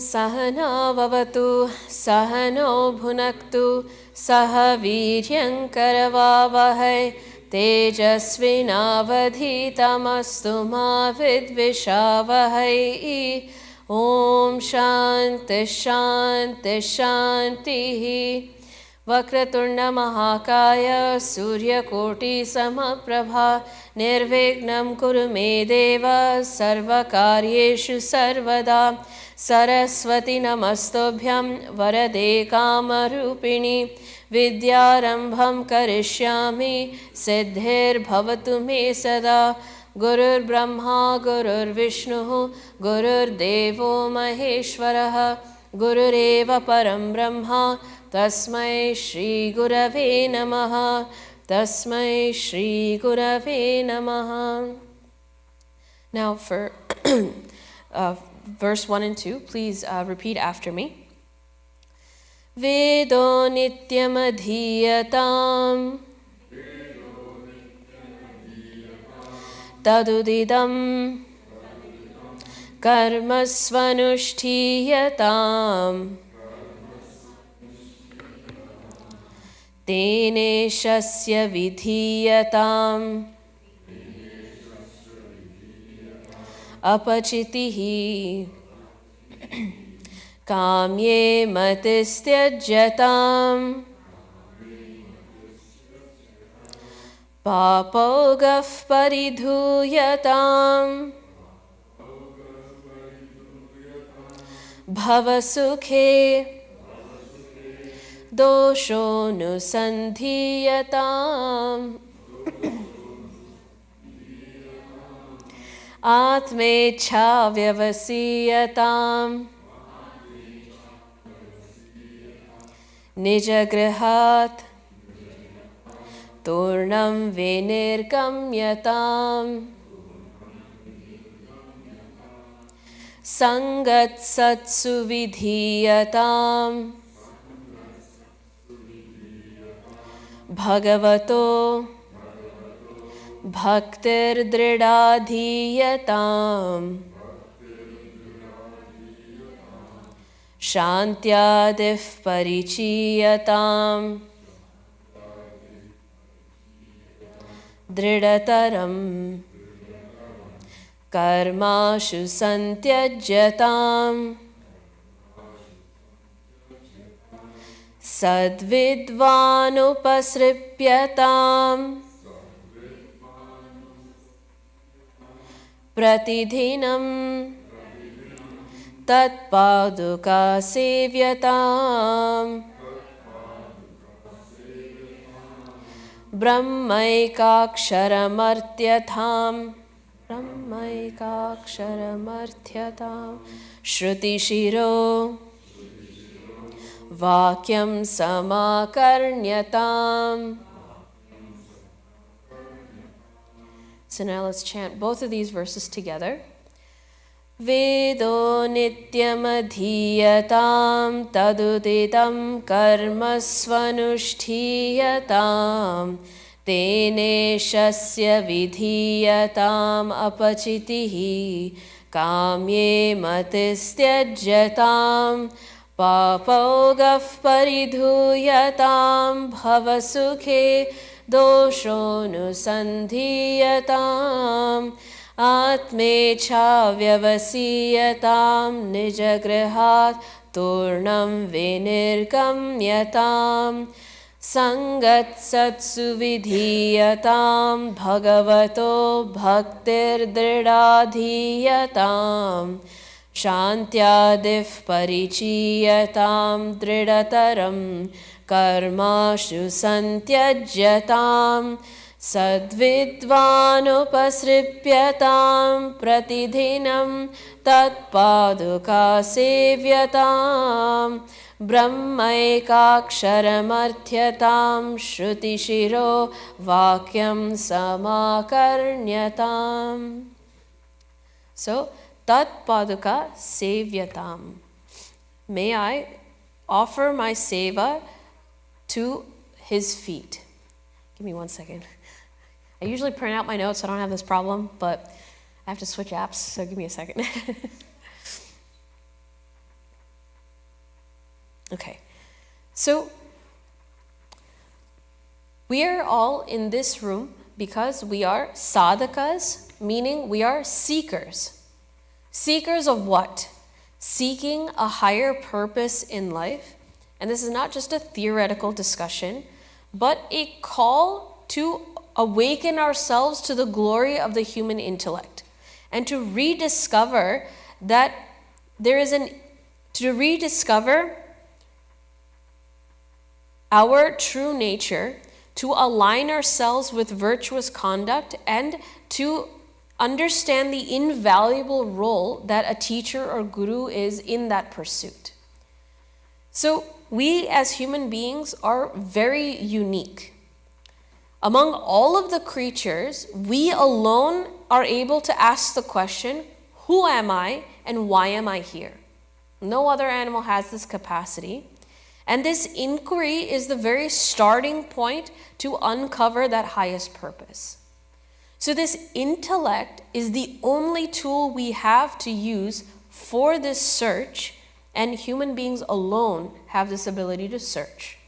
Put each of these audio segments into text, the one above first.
सहना भवतु सहनो भुनक्तु सह वीर्यङ्करवावहै तेजस्विनावधीतमस्तु मा विद्विषावहै ॐ शान्ति शान्ति शान्तिः वक्रतुण्डमहाकाय सूर्यकोटिसमप्रभा निर्विघ्नं कुरु मे देव सर्वकार्येषु सर्वदा सरस्वती नमस्तुभ्यं वरदे कामरूपिणि विद्यारम्भं करिष्यामि सिद्धिर्भवतु मे सदा गुरुर्ब्रह्मा गुरुर्विष्णुः गुरुर्देवो महेश्वरः गुरुरेव परं ब्रह्मा तस्मै श्रीगुरवे नमः तस्मै श्रीगुरवे नमः. Now for verse 1 and 2, please repeat after me. Vedo nityamadhiyatam tadudidam karmasvanushtiyatam tene shasya vidhiyatam apachitihi kamye matistyajyatam papogaf paridhuyatam bhavasukhe doshonusandhiyatam atmecha vyavasiyatam nijagrihat turnam vinirgamyatam sangat satsu vidhiyatam bhagavato bhaktir dridadhiyatam shantyadif parichiyatam dridataram karmashu santyajyatam sadvidvanupasripyatam pratidhinam tatpaduka sevyatam brahmaikaksharamardhyatam shrutishiro vakyam samakarnyatam. So now let's chant both of these verses together. Vedo nityamadhiyatam taduditam karmasvanushtiyatam tene shasya vidhiyatam apachitihi kamye matistyajyatam papogaf paridhuyatam bhavasukhe doshonusandhiyatam atmecha vyavasiyatam nijagrihat turnam vinirgamyatam sangat satsu vidhiyatam bhagavato bhaktir dridadhiyatam shantyadif parichiyatam dridataram karmashu santyajyatam sadvidvanupasripyatam pratidhinam tatpaduka sevyatam brahmaikaksharamardhyatam shrutishiro vakyam samakarnyatam. So, tatpaduka sevyatam. May I offer my seva to his feet. Give me 1 second. I usually print out my notes, so I don't have this problem, but I have to switch apps, so give me a second. Okay, so we are all in this room because we are sadhakas, meaning we are seekers. Seekers of what? Seeking a higher purpose in life. And this is not just a theoretical discussion, but a call to awaken ourselves to the glory of the human intellect and to rediscover that to rediscover our true nature, to align ourselves with virtuous conduct, and to understand the invaluable role that a teacher or guru is in that pursuit. So we as human beings are very unique. Among all of the creatures, we alone are able to ask the question, who am I and why am I here? No other animal has this capacity. And this inquiry is the very starting point to uncover that highest purpose. So this intellect is the only tool we have to use for this search, and human beings alone have this ability to search.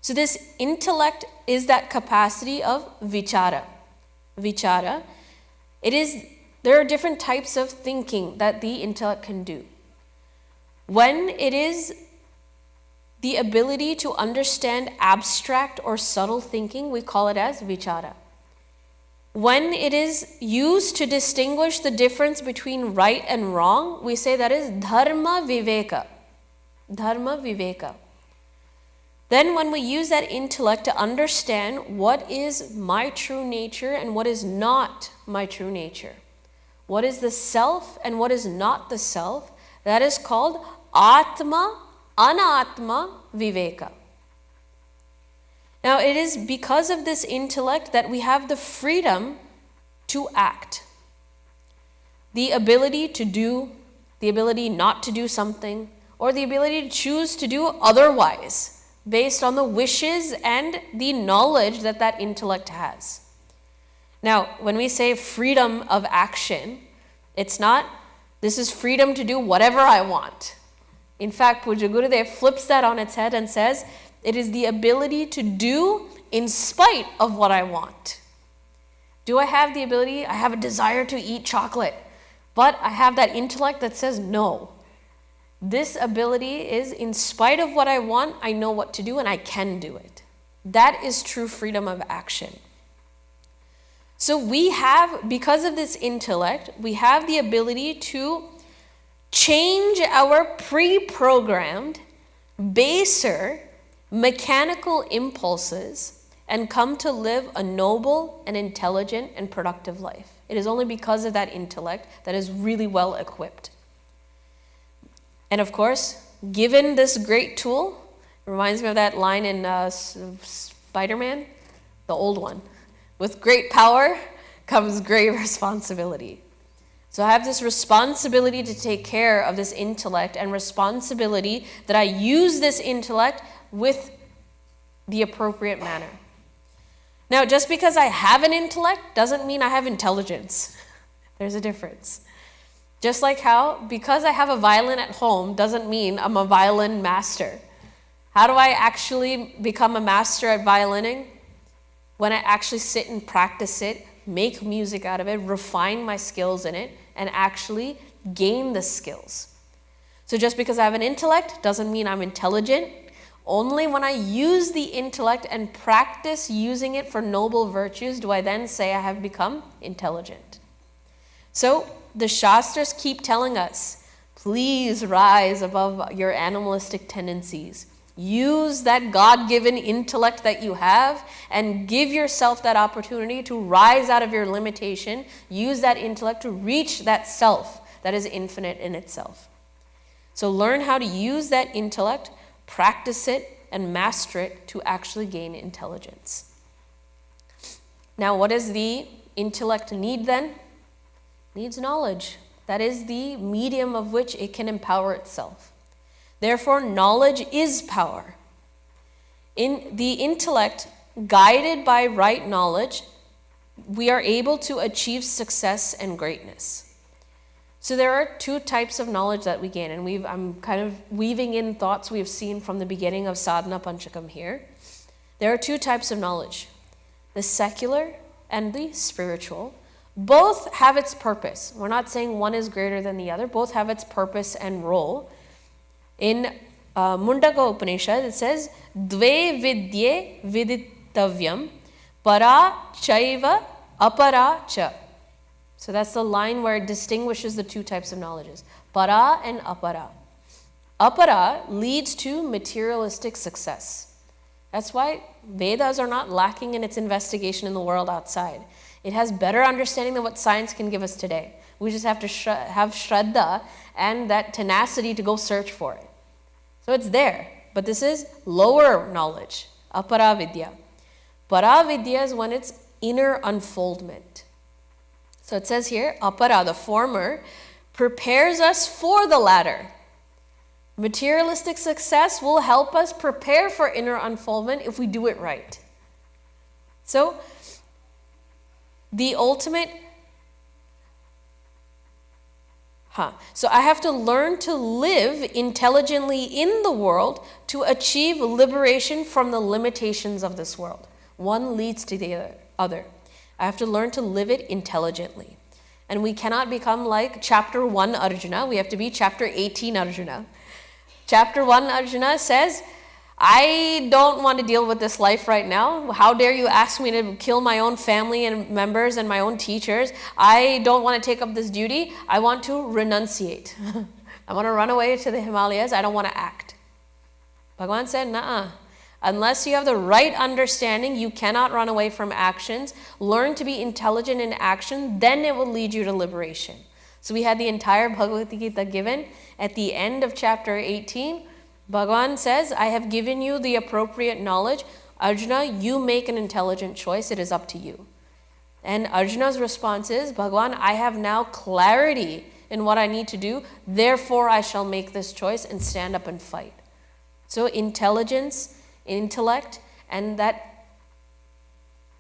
So this intellect is that capacity of vichara. Vichara, there are different types of thinking that the intellect can do. When it is the ability to understand abstract or subtle thinking, we call it as vichara. When it is used to distinguish the difference between right and wrong, we say that is dharma viveka. Dharma viveka. Then when we use that intellect to understand what is my true nature and what is not my true nature, what is the self and what is not the self, that is called atma, anatma viveka. Now, it is because of this intellect that we have the freedom to act. The ability to do, the ability not to do something, or the ability to choose to do otherwise, based on the wishes and the knowledge that that intellect has. Now, when we say freedom of action, it's not, this is freedom to do whatever I want. In fact, Pujya Gurudev flips that on its head and says, it is the ability to do in spite of what I want. Do I have the ability? I have a desire to eat chocolate, but I have that intellect that says no. This ability is in spite of what I want, I know what to do and I can do it. That is true freedom of action. So we have, because of this intellect, we have the ability to change our pre-programmed, baser, mechanical impulses and come to live a noble and intelligent and productive life. It is only because of that intellect that is really well equipped. And of course, given this great tool, it reminds me of that line in Spider-Man, the old one. With great power comes great responsibility. So I have this responsibility to take care of this intellect and responsibility that I use this intellect with the appropriate manner. Now, just because I have an intellect doesn't mean I have intelligence. There's a difference. Just like how, because I have a violin at home doesn't mean I'm a violin master. How do I actually become a master at violining? When I actually sit and practice it, make music out of it, refine my skills in it, and actually gain the skills. So just because I have an intellect doesn't mean I'm intelligent. Only when I use the intellect and practice using it for noble virtues do I then say I have become intelligent. So the Shastras keep telling us, please rise above your animalistic tendencies. Use that God-given intellect that you have and give yourself that opportunity to rise out of your limitation. Use that intellect to reach that self that is infinite in itself. So learn how to use that intellect, practice it, and master it to actually gain intelligence. Now, what does the intellect need then? It needs knowledge. That is the medium of which it can empower itself. Therefore, knowledge is power. In the intellect, guided by right knowledge, we are able to achieve success and greatness. So there are two types of knowledge that we gain, and I'm kind of weaving in thoughts we've seen from the beginning of Sadhana Panchakam here. There are two types of knowledge, the secular and the spiritual. Both have its purpose. We're not saying one is greater than the other. Both have its purpose and role. In Mundaka Upanishad, it says, Dve vidye viditavyam para chaiva apara cha. So that's the line where it distinguishes the two types of knowledges, para and apara. Apara leads to materialistic success. That's why Vedas are not lacking in its investigation in the world outside. It has better understanding than what science can give us today. We just have to have shraddha and that tenacity to go search for it. So it's there, but this is lower knowledge, apara vidya. Para vidya is when it's inner unfoldment. So it says here, apara, the former, prepares us for the latter. Materialistic success will help us prepare for inner unfoldment if we do it right. So, the ultimate... So I have to learn to live intelligently in the world to achieve liberation from the limitations of this world. One leads to the other. I have to learn to live it intelligently. And we cannot become like chapter 1 Arjuna. We have to be chapter 18 Arjuna. Chapter 1 Arjuna says, I don't want to deal with this life right now. How dare you ask me to kill my own family and members and my own teachers? I don't want to take up this duty. I want to renunciate. I want to run away to the Himalayas. I don't want to act. Bhagavan said, nah. Unless you have the right understanding, you cannot run away from actions. Learn to be intelligent in action, then it will lead you to liberation. So we had the entire Bhagavad Gita given. At the end of chapter 18, Bhagavan says, I have given you the appropriate knowledge. Arjuna, you make an intelligent choice. It is up to you. And Arjuna's response is, Bhagavan, I have now clarity in what I need to do. Therefore, I shall make this choice and stand up and fight. So intelligence, intellect, and that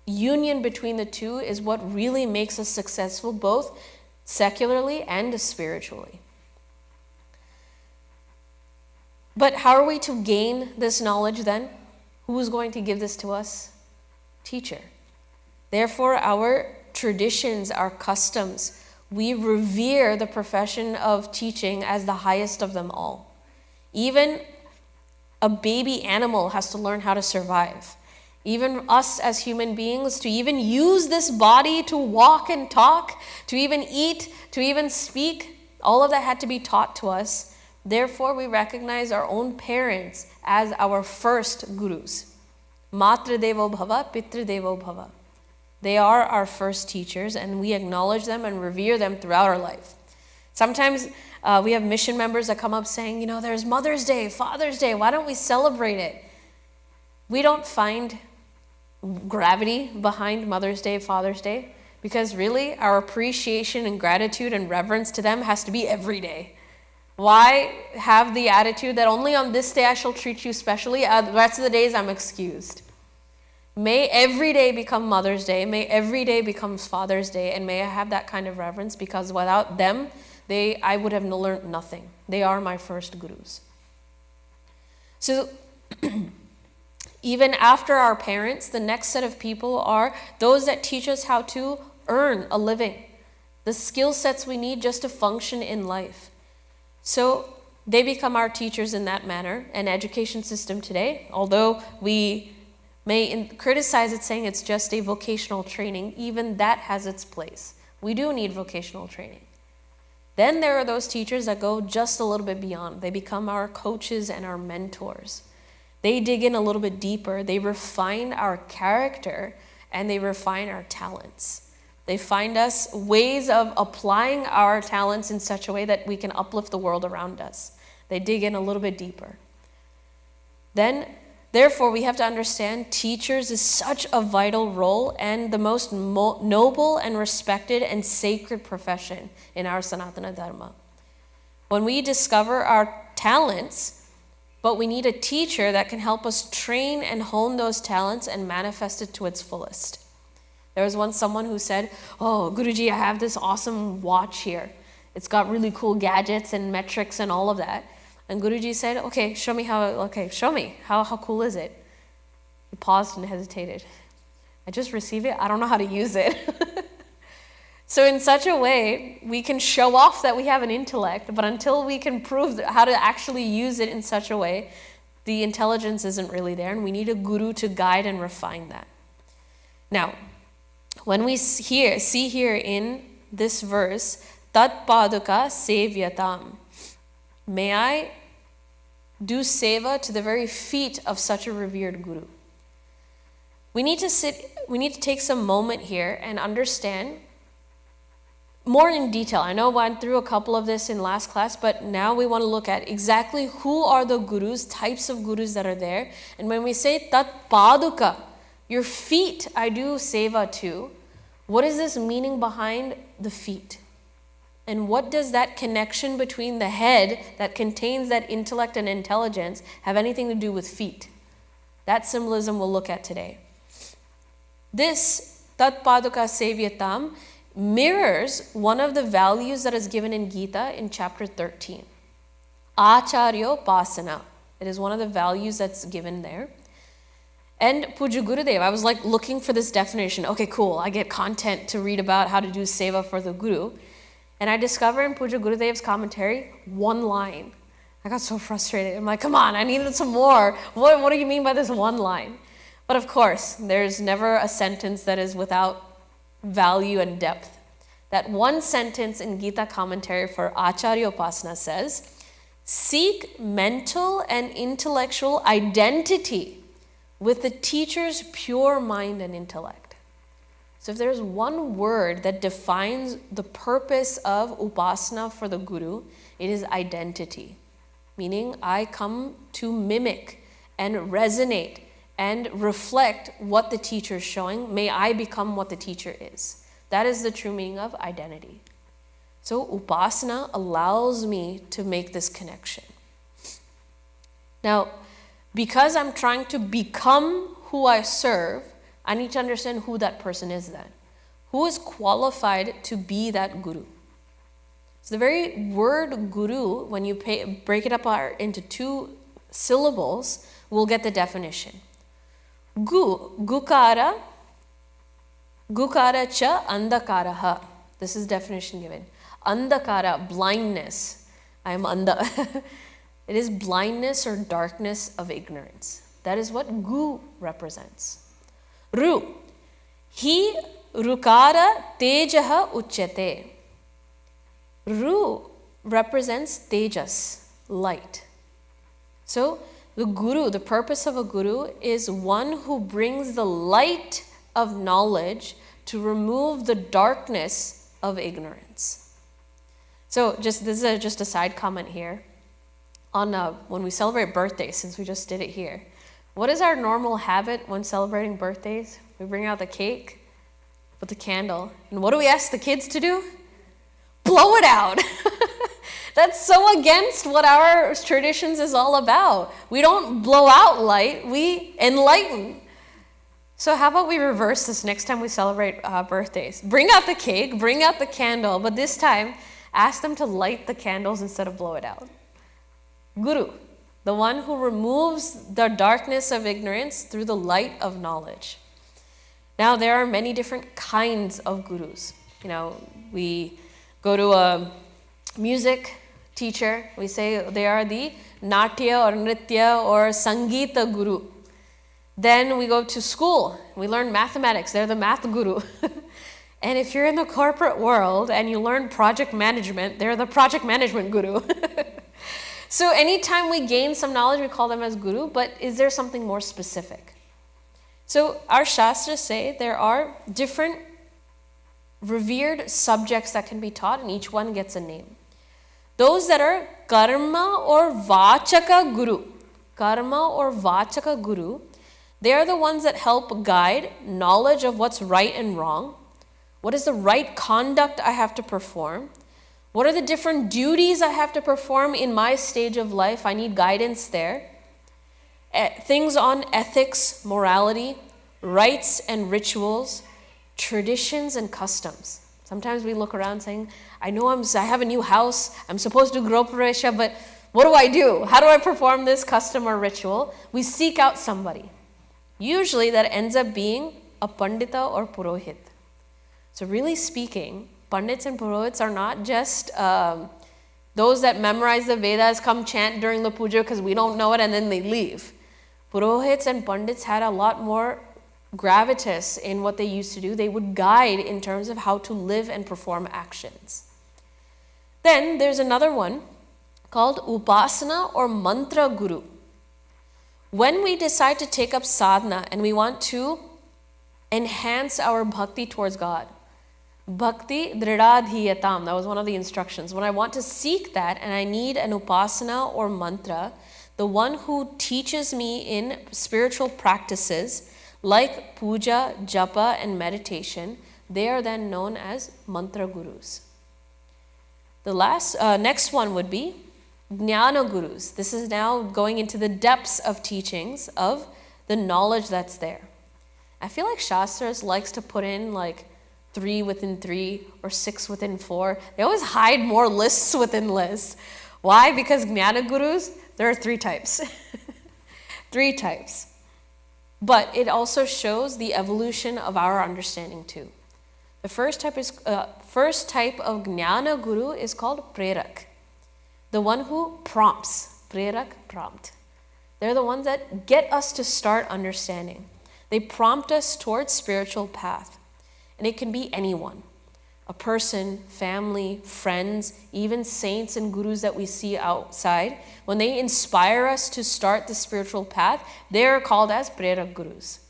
union between the two is what really makes us successful, both secularly and spiritually. But how are we to gain this knowledge then? Who is going to give this to us? Teacher. Therefore, our traditions, our customs, we revere the profession of teaching as the highest of them all. Even a baby animal has to learn how to survive. Even us as human beings, to even use this body to walk and talk, to even eat, to even speak, all of that had to be taught to us. Therefore, we recognize our own parents as our first gurus. Matra devo bhava, pitra devo bhava. They are our first teachers, and we acknowledge them and revere them throughout our life. Sometimes we have mission members that come up saying, there's Mother's Day, Father's Day, why don't we celebrate it? We don't find gravity behind Mother's Day, Father's Day, because really our appreciation and gratitude and reverence to them has to be every day. Why have the attitude that only on this day I shall treat you specially, the rest of the days I'm excused? May every day become Mother's Day, may every day becomes Father's Day, and may I have that kind of reverence, because without them, I would have learned nothing. They are my first gurus. So, even after our parents, the next set of people are those that teach us how to earn a living, the skill sets we need just to function in life. So they become our teachers in that manner. An education system today, although we may criticize it saying it's just a vocational training, even that has its place. We do need vocational training. Then there are those teachers that go just a little bit beyond. They become our coaches and our mentors. They dig in a little bit deeper. They refine our character and they refine our talents. They find us ways of applying our talents in such a way that we can uplift the world around us. They dig in a little bit deeper. Therefore, we have to understand teachers is such a vital role and the most noble and respected and sacred profession in our Sanatana Dharma. When we discover our talents, but we need a teacher that can help us train and hone those talents and manifest it to its fullest. There was once someone who said, "Oh, Guruji, I have this awesome watch here. It's got really cool gadgets and metrics and all of that. And Guruji said, okay, show me. How cool is it? He paused and hesitated. I just receive it. I don't know how to use it. So in such a way, we can show off that we have an intellect, but until we can prove how to actually use it in such a way, the intelligence isn't really there, and we need a guru to guide and refine that. Now, when we see here in this verse, Tat Paduka Sevyatam, may I do seva to the very feet of such a revered guru. We need to take some moment here and understand more in detail. I know I went through a couple of this in last class, but now we want to look at exactly who are the gurus, types of gurus that are there. And when we say Tat Paduka, your feet I do seva to, what is this meaning behind the feet? And what does that connection between the head that contains that intellect and intelligence have anything to do with feet? That symbolism we'll look at today. This Tat Paduka Sevyatam mirrors one of the values that is given in Gita in chapter 13. Acharyo Pasana. It is one of the values that's given there. And Puja Gurudev, I was like looking for this definition. Okay, cool. I get content to read about how to do seva for the guru. And I discovered in Puja Gurudev's commentary, one line. I got so frustrated. I'm like, come on, I needed some more. What do you mean by this one line? But of course, there's never a sentence that is without value and depth. That one sentence in Gita commentary for Acharya Upasana says, seek mental and intellectual identity with the teacher's pure mind and intellect. So if there's one word that defines the purpose of Upasana for the Guru, it is identity. Meaning I come to mimic and resonate and reflect what the teacher is showing. May I become what the teacher is. That is the true meaning of identity. So Upasana allows me to make this connection. Now, because I'm trying to become who I serve, I need to understand who that person is then. Who is qualified to be that guru? So the very word guru, when you break it up into two syllables, we'll get the definition. Gukara cha andakaraha. This is definition given. Andakara, blindness. I am anda. It is blindness or darkness of ignorance. That is what gu represents. Ru. Hi rukara tejaha uchyate. Ru represents tejas, light. So the guru, the purpose of a guru is one who brings the light of knowledge to remove the darkness of ignorance. So this is just a side comment here. On when we celebrate birthdays, since we just did it here, what is our normal habit when celebrating birthdays? We bring out the cake with the candle. And what do we ask the kids to do? Blow it out. That's so against what our traditions is all about. We don't blow out light, we enlighten. So how about we reverse this next time we celebrate birthdays? Bring out the cake, bring out the candle, but this time ask them to light the candles instead of blow it out. Guru, the one who removes the darkness of ignorance through the light of knowledge. Now, there are many different kinds of gurus. You know, we go to a music teacher, we say they are the Natya or Nritya or Sangeeta guru. Then we go to school, we learn mathematics, they're the math guru. And if you're in the corporate world and you learn project management, they're the project management guru. So anytime we gain some knowledge, we call them as guru, but is there something more specific? So our shastras say there are different revered subjects that can be taught, and each one gets a name. Those that are karma or vachaka guru, they are the ones that help guide knowledge of what's right and wrong. What is the right conduct I have to perform? What are the different duties I have to perform in my stage of life? I need guidance there. Things on ethics, morality, rites and rituals, traditions and customs. Sometimes we look around saying, I know I have a new house, I'm supposed to grow pravesh, but what do I do? How do I perform this custom or ritual? We seek out somebody. Usually that ends up being a pandita or purohit. So really speaking, pandits and purohits are not just those that memorize the Vedas, come chant during the puja because we don't know it and then they leave. Purohits and pandits had a lot more gravitas in what they used to do. They would guide in terms of how to live and perform actions. Then there's another one called upasana or mantra guru. When we decide to take up sadhana and we want to enhance our bhakti towards God, bhakti dridadhiyatam, that was one of the instructions. When I want to seek that and I need an upasana or mantra, the one who teaches me in spiritual practices like puja, japa, and meditation, they are then known as mantra gurus. The next one would be jnana gurus. This is now going into the depths of teachings of the knowledge that's there. I feel like Shastras likes to put in like 3 within 3 or 6 within 4. They always hide more lists within lists. Why? Because jnana gurus, there are 3 types. 3 types. But it also shows the evolution of our understanding too. The first type of jnana guru is called prerak. The one who prompts. Prerak, prompt. They're the ones that get us to start understanding. They prompt us towards spiritual path. And it can be anyone. A person, family, friends, even saints and gurus that we see outside. When they inspire us to start the spiritual path, they are called as prerak gurus.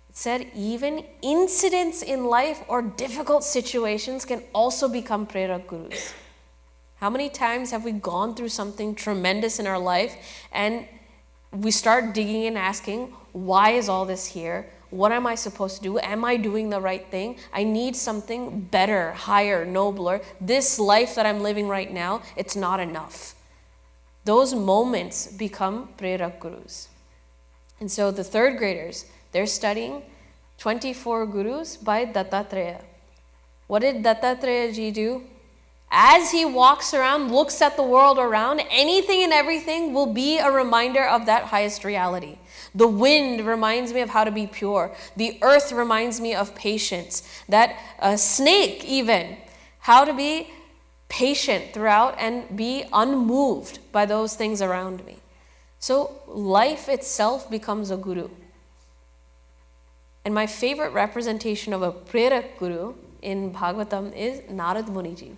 It said even incidents in life or difficult situations can also become prerak gurus. How many times have we gone through something tremendous in our life and we start digging and asking, why is all this here? What am I supposed to do? Am I doing the right thing? I need something better, higher, nobler. This life that I'm living right now, it's not enough. Those moments become prerak gurus. And so the 3rd graders, they're studying 24 gurus by Dattatreya. What did Dattatreya ji do? As he walks around, looks at the world around, anything and everything will be a reminder of that highest reality. The wind reminds me of how to be pure. The earth reminds me of patience. That snake even, how to be patient throughout and be unmoved by those things around me. So life itself becomes a guru. And my favorite representation of a prerak guru in Bhagavatam is Narad Muniji.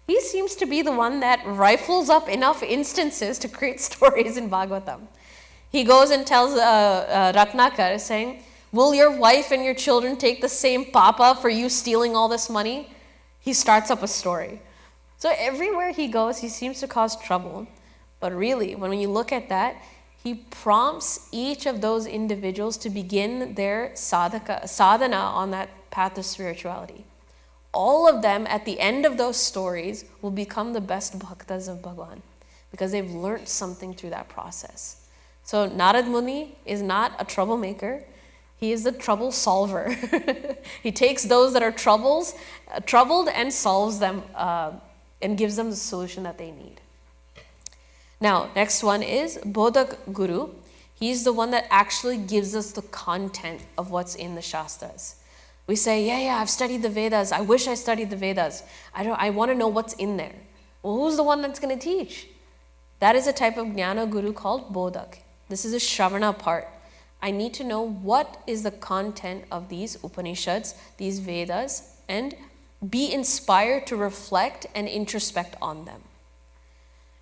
He seems to be the one that rifles up enough instances to create stories in Bhagavatam. He goes and tells Ratnakar, saying, will your wife and your children take the same papa for you stealing all this money? He starts up a story. So everywhere he goes, he seems to cause trouble. But really, when you look at that, he prompts each of those individuals to begin their sadhana on that path of spirituality. All of them, at the end of those stories, will become the best bhaktas of Bhagavan because they've learned something through that process. So Narad Muni is not a troublemaker. He is the trouble solver. He takes those that are troubled and solves them and gives them the solution that they need. Now, next one is Bodhak Guru. He's the one that actually gives us the content of what's in the Shastras. We say, yeah, I've studied the Vedas. I wish I studied the Vedas. I want to know what's in there. Well, who's the one that's going to teach? That is a type of Jnana Guru called Bodhak. This is a Shravana part. I need to know what is the content of these Upanishads, these Vedas, and be inspired to reflect and introspect on them.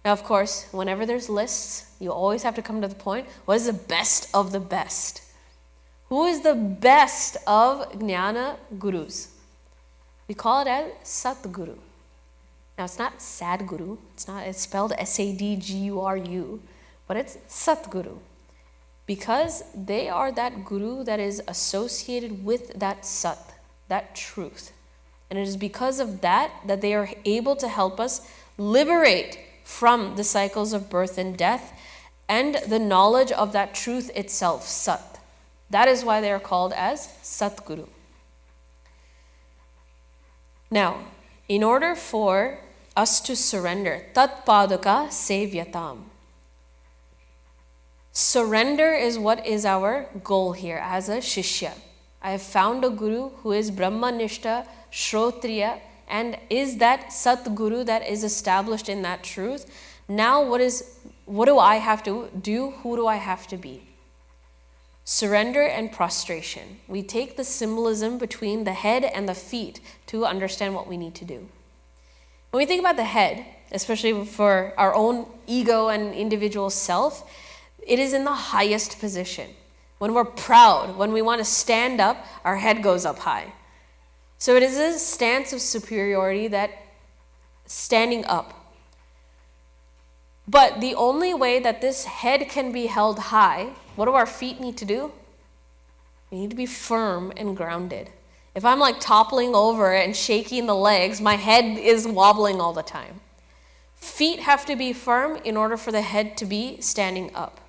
Now, of course, whenever there's lists, you always have to come to the point, what is the best of the best? Who is the best of Jnana Gurus? We call it as Satguru. Now, it's not Sadguru. It's spelled Sadguru, but it's Satguru. Because they are that Guru that is associated with that Sat, that truth. And it is because of that that they are able to help us liberate from the cycles of birth and death and the knowledge of that truth itself, Sat. That is why they are called as Satguru. Now, in order for us to surrender, tat paduka sevyatam. Surrender is what is our goal here as a shishya. I have found a guru who is Brahmanishta, Shrotriya, and is that Satguru that is established in that truth. Now what do I have to do? Who do I have to be? Surrender and prostration. We take the symbolism between the head and the feet to understand what we need to do. When we think about the head, especially for our own ego and individual self, it is in the highest position. When we're proud, when we want to stand up, our head goes up high. So it is a stance of superiority, that standing up. But the only way that this head can be held high, what do our feet need to do? We need to be firm and grounded. If I'm like toppling over and shaking the legs, my head is wobbling all the time. Feet have to be firm in order for the head to be standing up.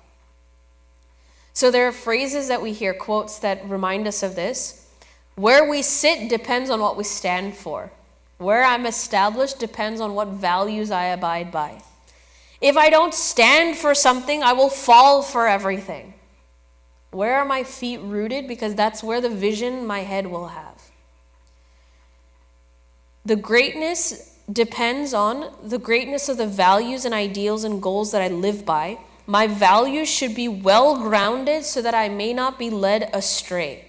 So there are phrases that we hear, quotes that remind us of this. Where we sit depends on what we stand for. Where I'm established depends on what values I abide by. If I don't stand for something, I will fall for everything. Where are my feet rooted? Because that's where the vision my head will have. The greatness depends on the greatness of the values and ideals and goals that I live by. My values should be well grounded so that I may not be led astray.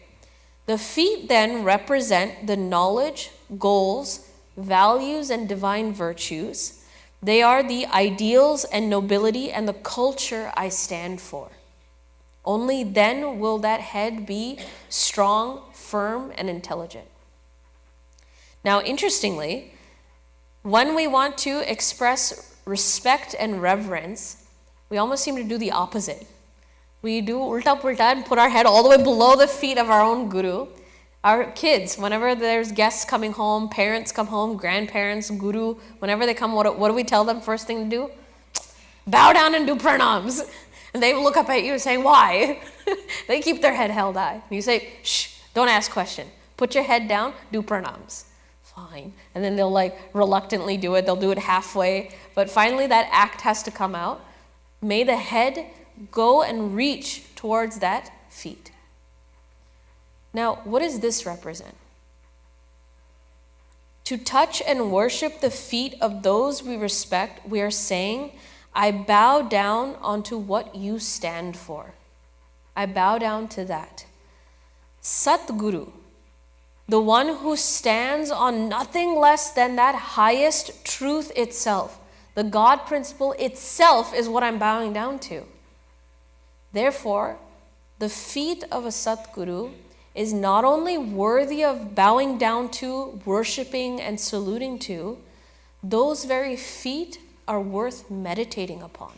The feet then represent the knowledge, goals, values, and divine virtues. They are the ideals and nobility and the culture I stand for. Only then will that head be strong, firm, and intelligent. Now, interestingly, when we want to express respect and reverence, we almost seem to do the opposite. We do ulta pulta and put our head all the way below the feet of our own guru. Our kids, whenever there's guests coming home, parents come home, grandparents, guru, whenever they come, what do we tell them first thing to do? Bow down and do pranams. And they look up at you saying, why? They keep their head held high. And you say, shh, don't ask question. Put your head down, do pranams. Fine. And then they'll like reluctantly do it. They'll do it halfway. But finally that act has to come out. May the head go and reach towards that feet. Now, what does this represent? To touch and worship the feet of those we respect, we are saying, I bow down onto what you stand for. I bow down to that. Satguru, the one who stands on nothing less than that highest truth itself, the God principle itself is what I'm bowing down to. Therefore, the feet of a Satguru is not only worthy of bowing down to, worshiping, and saluting to, those very feet are worth meditating upon.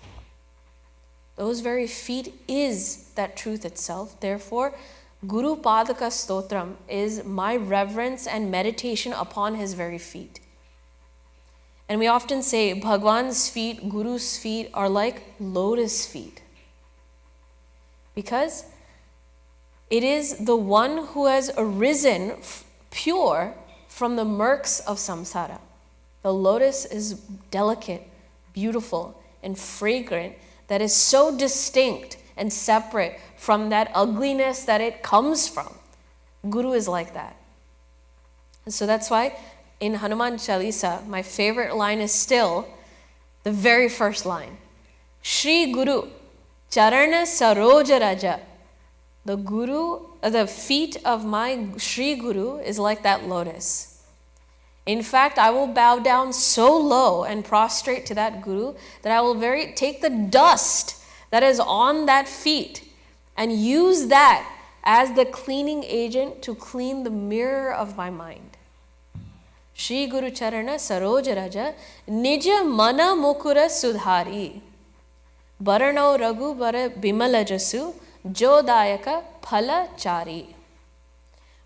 Those very feet is that truth itself. Therefore, Guru Padaka Stotram is my reverence and meditation upon his very feet. And we often say Bhagwan's feet, Guru's feet are like lotus feet. Because it is the one who has arisen pure from the murks of samsara. The lotus is delicate, beautiful, and fragrant, that is so distinct and separate from that ugliness that it comes from. Guru is like that. And so that's why in Hanuman Chalisa, my favorite line is still the very first line. Shri Guru, Charana Saroja Raja. The Guru, the feet of my Shri Guru is like that lotus. In fact, I will bow down so low and prostrate to that Guru that I will take the dust that is on that feet and use that as the cleaning agent to clean the mirror of my mind. Shri Guru Charana Saroja Raja Nija Mana Mukura Sudhari Barano Raghu Bara Bimala Jasu Jodayaka Phala Chari.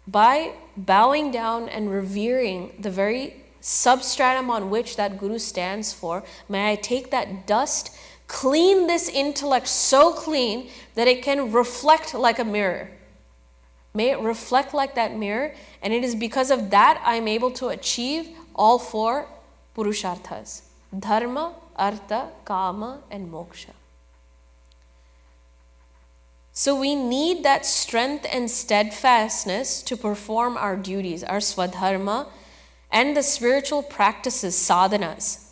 By bowing down and revering the very substratum on which that Guru stands for, may I take that dust, clean this intellect so clean that it can reflect like a mirror. May it reflect like that mirror, and it is because of that I am able to achieve all 4 purusharthas: dharma, artha, kama, and moksha. So we need that strength and steadfastness to perform our duties, our swadharma, and the spiritual practices, sadhanas.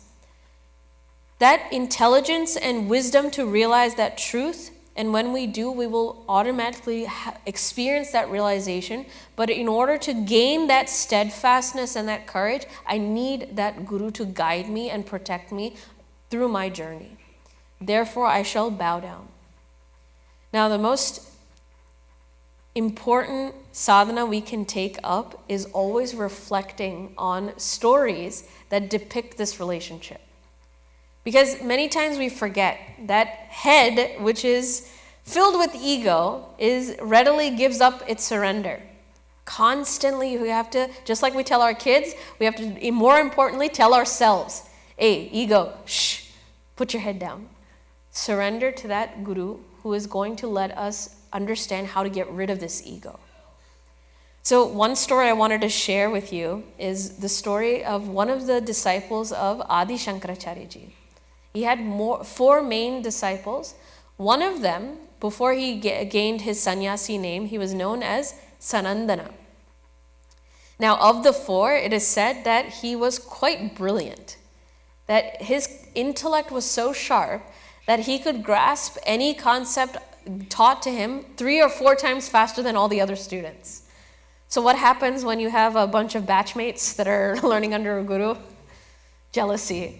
That intelligence and wisdom to realize that truth, and when we do, we will automatically experience that realization. But in order to gain that steadfastness and that courage, I need that guru to guide me and protect me through my journey. Therefore, I shall bow down. Now, the most important sadhana we can take up is always reflecting on stories that depict this relationship. Because many times we forget that head, which is filled with ego, readily gives up its surrender. Constantly, we have to, just like we tell our kids, we have to, more importantly, tell ourselves, hey, ego, shh, put your head down. Surrender to that guru who is going to let us understand how to get rid of this ego. So one story I wanted to share with you is the story of one of the disciples of Adi Shankaracharya ji. He had 4 main disciples. One of them, before he gained his sannyasi name, he was known as Sanandana. Now, of the 4, it is said that he was quite brilliant, that his intellect was so sharp that he could grasp any concept taught to him 3 or 4 times faster than all the other students. So what happens when you have a bunch of batchmates that are learning under a guru? Jealousy.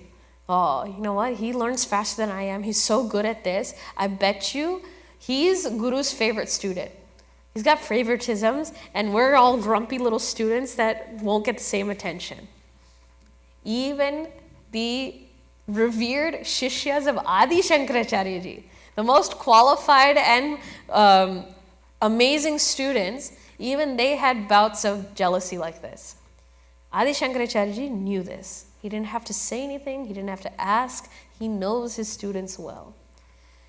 Oh, you know what? He learns faster than I am. He's so good at this. I bet you he's guru's favorite student. He's got favoritisms, and we're all grumpy little students that won't get the same attention. Even the revered Shishyas of Adi Shankaracharya ji, the most qualified and amazing students, even they had bouts of jealousy like this. Adi Shankaracharya ji knew this. He didn't have to say anything. He didn't have to ask. He knows his students well.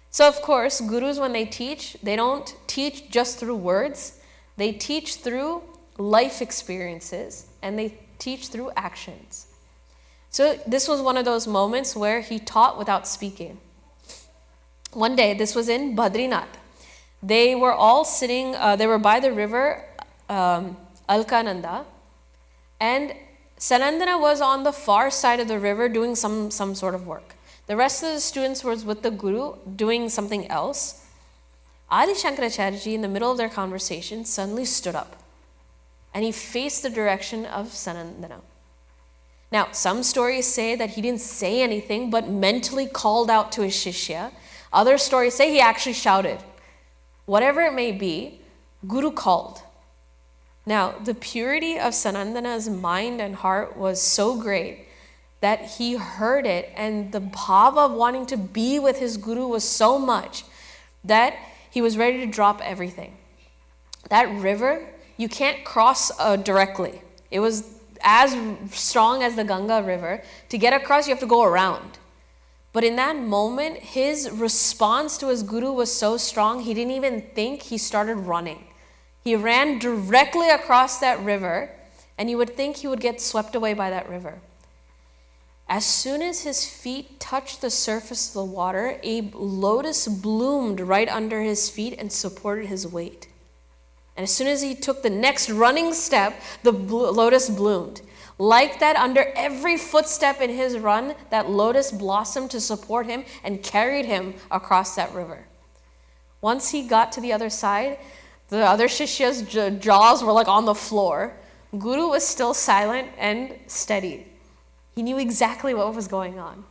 So of course, gurus, when they teach, they don't teach just through words. They teach through life experiences, and they teach through actions. So this was one of those moments where he taught without speaking. One day, this was in Badrinath. They were all sitting, they were by the river Alkananda, and Sanandana was on the far side of the river doing some sort of work. The rest of the students was with the guru doing something else. Adi Shankaracharya ji, in the middle of their conversation, suddenly stood up, and he faced the direction of Sanandana. Now, some stories say that he didn't say anything, but mentally called out to his shishya. Other stories say he actually shouted. Whatever it may be, Guru called. Now, the purity of Sanandana's mind and heart was so great that he heard it, and the bhava of wanting to be with his Guru was so much that he was ready to drop everything. That river, you can't cross directly. It was as strong as the Ganga River. To get across, you have to go around. But in that moment, his response to his Guru was so strong, he didn't even think, he started running. He ran directly across that river, and you would think he would get swept away by that river. As soon as his feet touched the surface of the water, a lotus bloomed right under his feet and supported his weight. And as soon as he took the next running step, the lotus bloomed. Like that, under every footstep in his run, that lotus blossomed to support him and carried him across that river. Once he got to the other side, the other Shishya's jaws were like on the floor. Guru was still silent and steady. He knew exactly what was going on.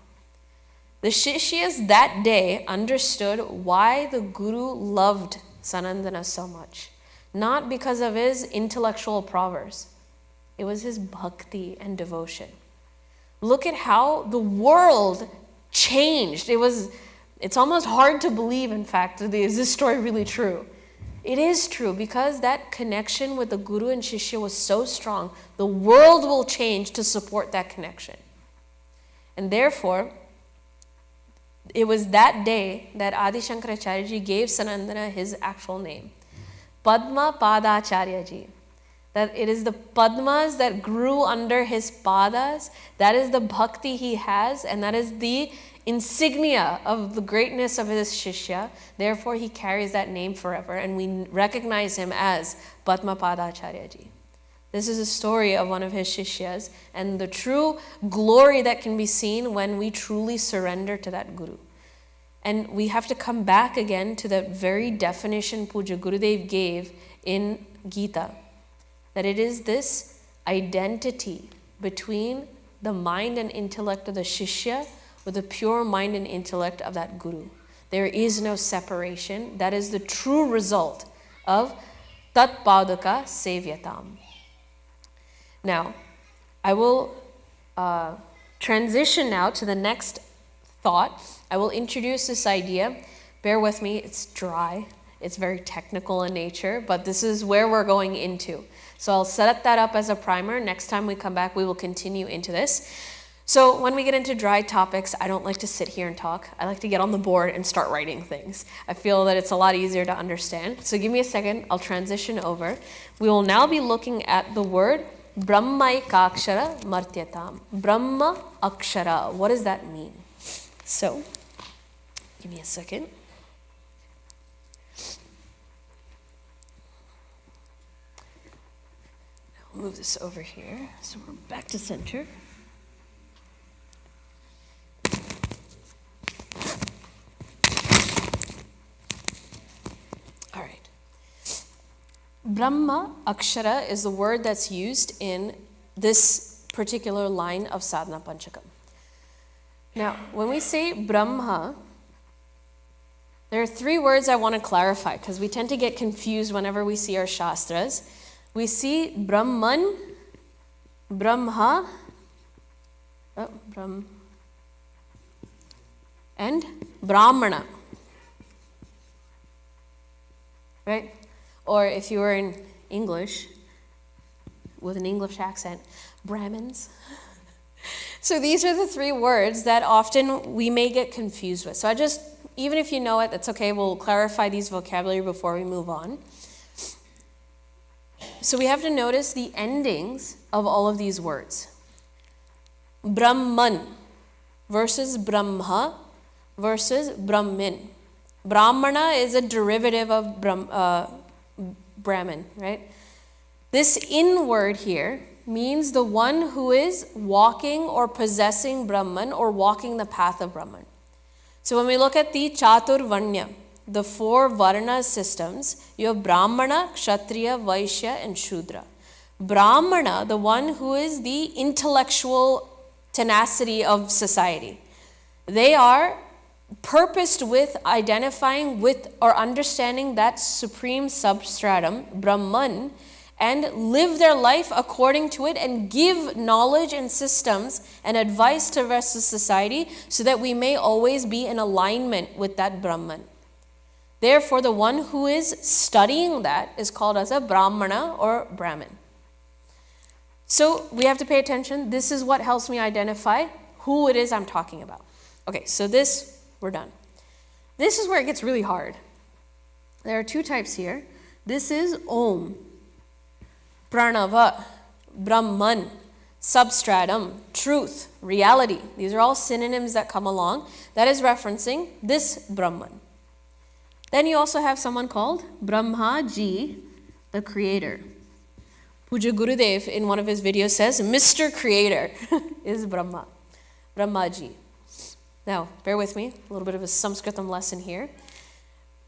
The Shishyas that day understood why the Guru loved Sanandana so much. Not because of his intellectual prowess. It was his bhakti and devotion. Look at how the world changed. It's almost hard to believe, in fact, is this story really true? It is true, because that connection with the Guru and Shishya was so strong, the world will change to support that connection. And therefore, it was that day that Adi Shankaracharya ji gave Sanandana his actual name. Padma Padacharya ji. That it is the Padmas that grew under his padas. That is the bhakti he has, and that is the insignia of the greatness of his shishya. Therefore, he carries that name forever, and we recognize him as Padma Padacharya ji. This is a story of one of his shishyas, and the true glory that can be seen when we truly surrender to that guru. And we have to come back again to that very definition Puja Gurudev gave in Gita, that it is this identity between the mind and intellect of the shishya with the pure mind and intellect of that guru. There is no separation. That is the true result of Tat Paduka Sevyatam. Now, I will transition now to the next thought. I will introduce this idea. Bear with me, it's dry. It's very technical in nature, but this is where we're going into. So I'll set that up as a primer. Next time we come back, we will continue into this. So when we get into dry topics, I don't like to sit here and talk. I like to get on the board and start writing things. I feel that it's a lot easier to understand. So give me a second, I'll transition over. We will now be looking at the word Brahmaikakshara Martyatam. Brahma Akshara. What does that mean? So, give me a second. I'll move this over here. So we're back to center. All right. Brahma Akshara is the word that's used in this particular line of Sadhana Panchakam. Now, when we say Brahma, there are three words I want to clarify because we tend to get confused whenever we see our Shastras. We see Brahman, Brahma, and Brahmana. Right? Or if you were in English, with an English accent, Brahmins. So these are the three words that often we may get confused with. So even if you know it, that's okay. We'll clarify these vocabulary before we move on. So we have to notice the endings of all of these words. Brahman versus Brahma versus Brahmin. Brahmana is a derivative of Brahman, right? This in word here means the one who is walking or possessing Brahman or walking the path of Brahman. So when we look at the Chatur Vanya, the four Varna systems, you have Brahmana, Kshatriya, Vaishya, and Shudra. Brahmana, the one who is the intellectual tenacity of society. They are purposed with identifying with or understanding that supreme substratum, Brahman, and live their life according to it and give knowledge and systems and advice to the rest of society so that we may always be in alignment with that Brahman. Therefore, the one who is studying that is called as a Brahmana or Brahmin. So we have to pay attention. This is what helps me identify who it is I'm talking about. Okay, so we're done. This is where it gets really hard. There are two types here. This is Om, Pranava, Brahman, substratum, truth, reality. These are all synonyms that come along. That is referencing this Brahman. Then you also have someone called Brahmaji, the creator. Puja Gurudev in one of his videos says, Mr. Creator is Brahma, Brahmaji. Now, bear with me, a little bit of a Sanskritam lesson here.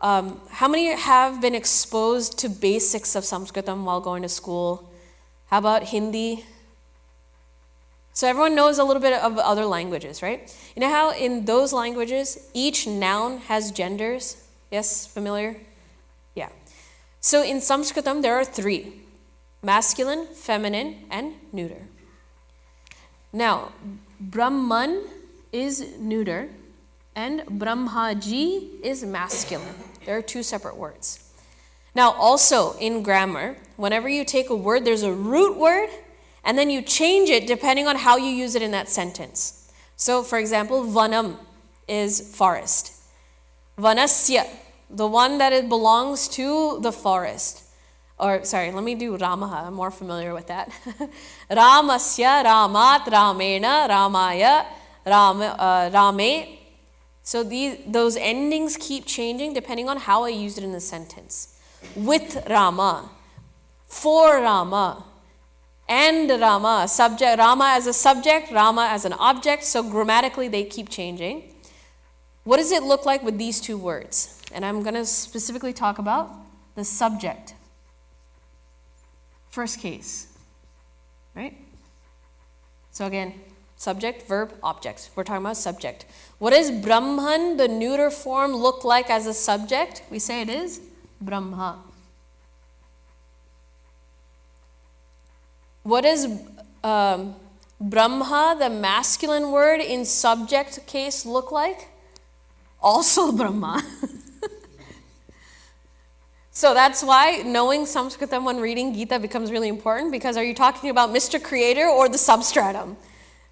How many have been exposed to basics of Sanskritam while going to school? How about Hindi? So everyone knows a little bit of other languages, right? You know how in those languages, each noun has genders? Yes, familiar? Yeah. So in Sanskritam, there are three: masculine, feminine, and neuter. Now, Brahman is neuter, and Brahmaji is masculine. There are two separate words. Now, also in grammar, whenever you take a word, there's a root word, and then you change it depending on how you use it in that sentence. So, for example, Vanam is forest. Vanasya, the one that it belongs to the forest. let me do Ramaha. I'm more familiar with that. Ramasya, Ramat, Ramena, Ramaya, Rame. So those endings keep changing depending on how I used it in the sentence. With Rama, for Rama, and Rama. Subject, Rama as a subject, Rama as an object. So grammatically they keep changing. What does it look like with these two words? And I'm going to specifically talk about the subject. First case, right? So again, subject, verb, object. We're talking about subject. What does Brahman, the neuter form, look like as a subject? We say it is Brahma. What is Brahma, the masculine word, in subject case look like? Also Brahma. So that's why knowing Sanskritam when reading Gita becomes really important, because are you talking about Mr. Creator or the substratum?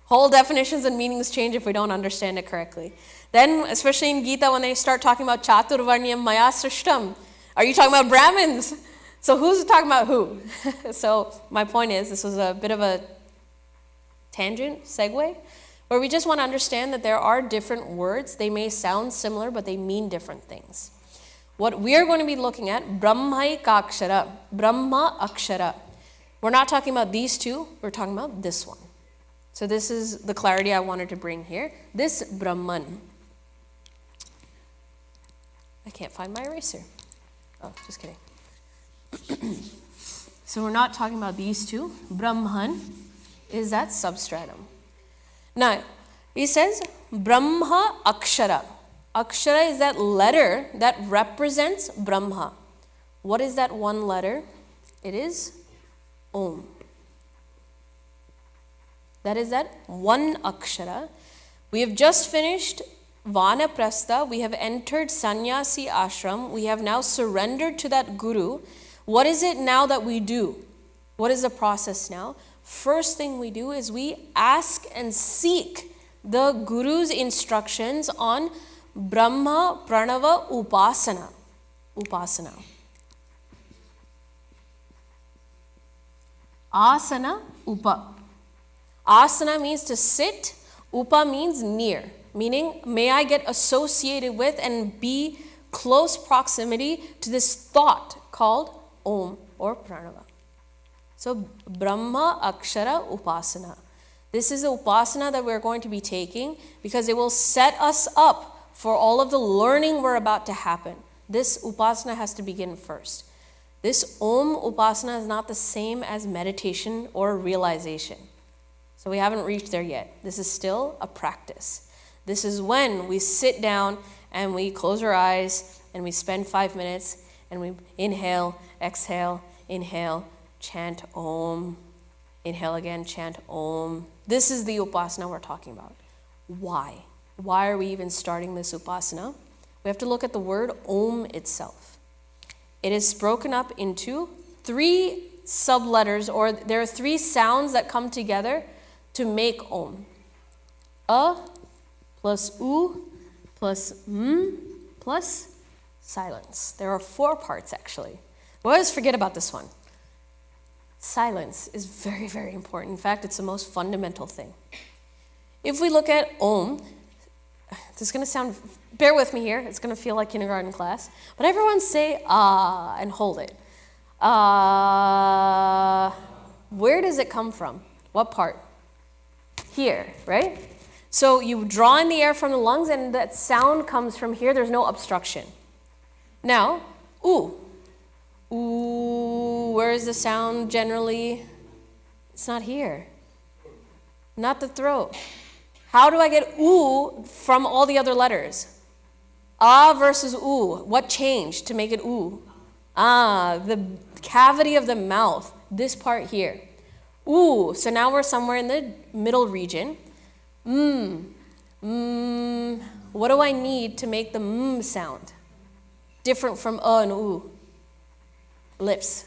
Whole definitions and meanings change if we don't understand it correctly. Then, especially in Gita, when they start talking about Chaturvarnyam Maya Srishtam, are you talking about Brahmins? So who's talking about who? So my point is, this was a bit of a tangent, segue, where we just want to understand that there are different words. They may sound similar, but they mean different things. What we are going to be looking at, Brahmaikakshara, Brahma Akshara. We're not talking about these two, we're talking about this one. So this is the clarity I wanted to bring here. This Brahman. I can't find my eraser. Oh, just kidding. So we're not talking about these two. Brahman is that substratum. Now, he says Brahma Akshara. Akshara is that letter that represents Brahma. What is that one letter? It is Om. That is that one Akshara. We have just finished Vanaprastha. We have entered Sannyasi Ashram. We have now surrendered to that Guru. What is it now that we do? What is the process now? First thing we do is we ask and seek the Guru's instructions on Brahma Pranava Upasana. Upasana. Asana, Upa. Asana means to sit. Upa means near. Meaning, may I get associated with and be close proximity to this thought called Om or Pranava. So, Brahma Akshara Upasana. This is the Upasana that we're going to be taking because it will set us up for all of the learning we're about to happen. This Upasana has to begin first. This Om Upasana is not the same as meditation or realization. So we haven't reached there yet. This is still a practice. This is when we sit down and we close our eyes and we spend 5 minutes and we inhale, exhale, chant Om. Inhale again, chant Om. This is the Upasana we're talking about. Why? Why are we even starting this Upasana? We have to look at the word Om itself. It is broken up into 3 subletters, or there are 3 sounds that come together to make Om. A plus U plus M plus silence. There are 4 parts actually. We always forget about this one. Silence is very, very important. In fact, it's the most fundamental thing. If we look at Om, this is going to sound, bear with me here, it's going to feel like kindergarten class, but everyone say ah and hold it. Ah, where does it come from? What part? Here, right? So you draw in the air from the lungs and that sound comes from here, there's no obstruction. Now, ooh. Ooh, where is the sound generally? It's not here. Not the throat. How do I get ooh from all the other letters? Ah versus ooh. What changed to make it ooh? Ah, the cavity of the mouth. This part here. Ooh. So now we're somewhere in the middle region. What do I need to make the sound? Different from and ooh. Lips.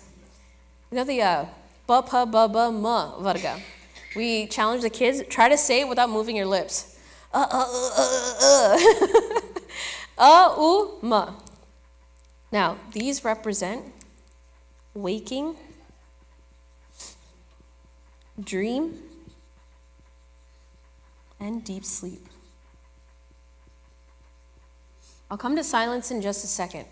You know the ba pa ba ba ma varga. We challenge the kids, try to say it without moving your lips. U ma. Now, these represent waking, dream, and deep sleep. I'll come to silence in just a second.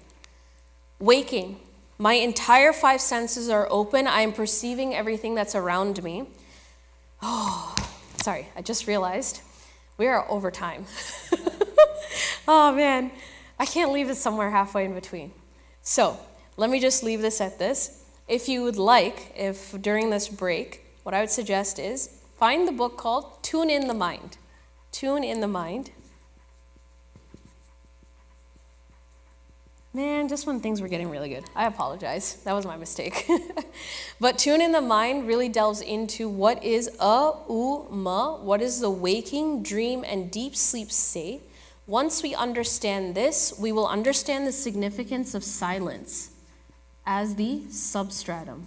Waking. My entire 5 senses are open. I am perceiving everything that's around me. Oh, sorry, I just realized we are over time. Oh man, I can't leave it somewhere halfway in between. So let me just leave this at this. If you would like, if during this break, what I would suggest is find the book called Tune in the Mind. Tune in the Mind. Man, just when things were getting really good. I apologize. That was my mistake. But Tune in the Mind really delves into what is ma, what is the waking, dream, and deep sleep state. Once we understand this, we will understand the significance of silence as the substratum.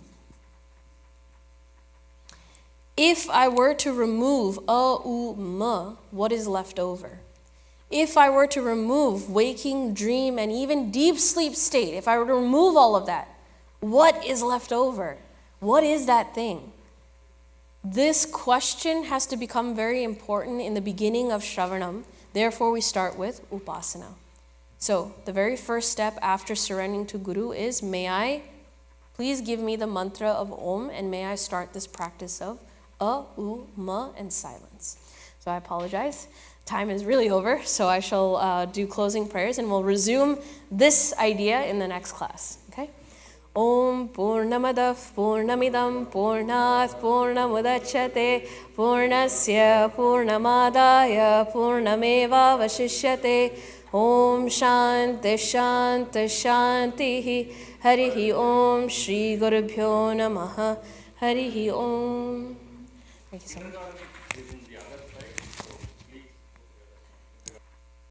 If I were to remove ma, what is left over? If I were to remove waking, dream, and even deep sleep state, if I were to remove all of that, what is left over? What is that thing? This question has to become very important in the beginning of Shravanam. Therefore, we start with Upasana. So, the very first step after surrendering to Guru is, may I please give me the mantra of Om, and may I start this practice of ma, and silence. So I apologize. Time is really over, so I shall do closing prayers, and we'll resume this idea in the next class. Okay? Om Purnamadav Purnamidam Purnat Purnamudachyate Purnasya Purnamadaya Purnameva Vashishyate Om Shanti Shanti Shanti Harihi Om Shri Gurubhyo Namaha Harihi Om. Thank you so much.